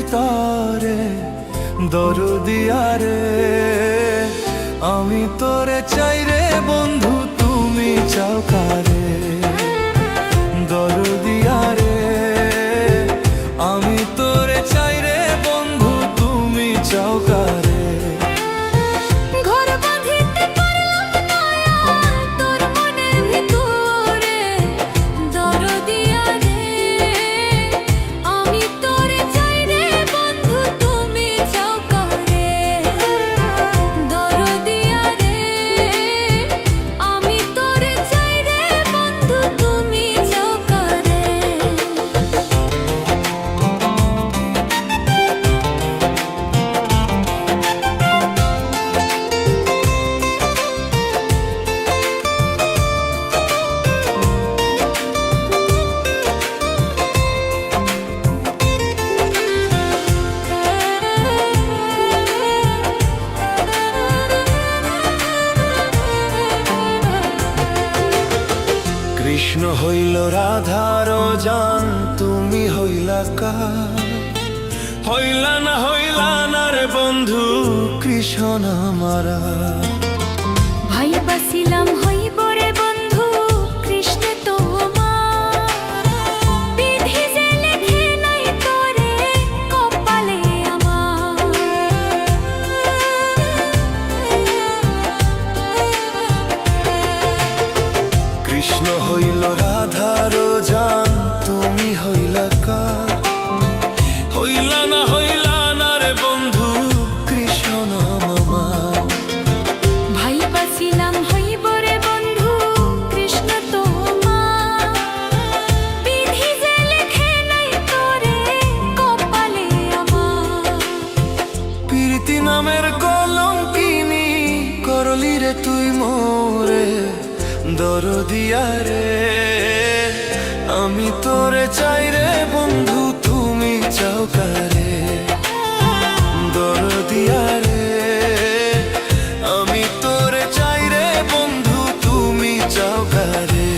ভিতরে দরদিয়া রে আমি তোরে চাই রে বন্ধু তুমি চাও কারে দরদিয়া রে আমি তোরে চাই রে বন্ধু তুমি চাও কারে কৃষ্ণ হইল রাধার জান তুমি হইলা কার হইলা না রে বন্ধু কৃষ্ণ আমারা ভাই বাসিলাম হইব রে বন্ধু কৃষ্ণ তোমার বিধি যে লেখে নাই তোরে কপালে আমার কৃষ্ণ হইল রাধার জান তুমি হইলা কার হইলা না রে বন্ধু কৃষ্ণ আমার ভাই বাসিলাম হইব রে বন্ধু কৃষ্ণ তোমার বিধি যে লেখে নাই তোরে কপালে আমার প্রীতি নামের কলঙ্কিনী করলি রে তুই মোরে দরদিয়া রে আমি তোরে চাই রে বন্ধু তুমি চাও কারে দরদিয়া রে আমি তোরে চাই রে বন্ধু তুমি চাও কারে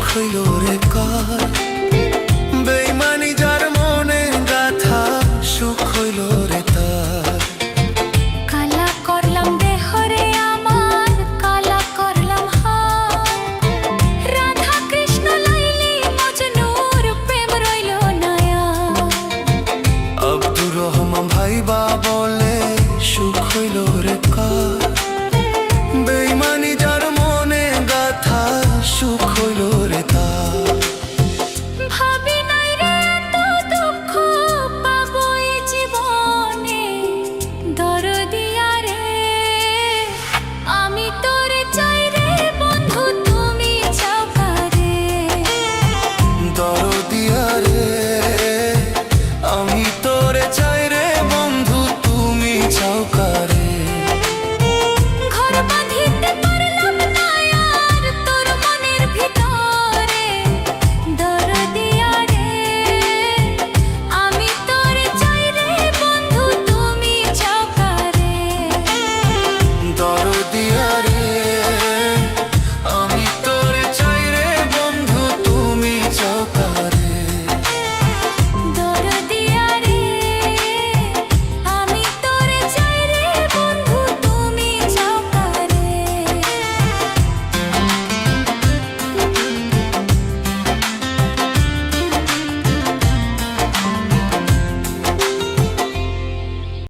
হইল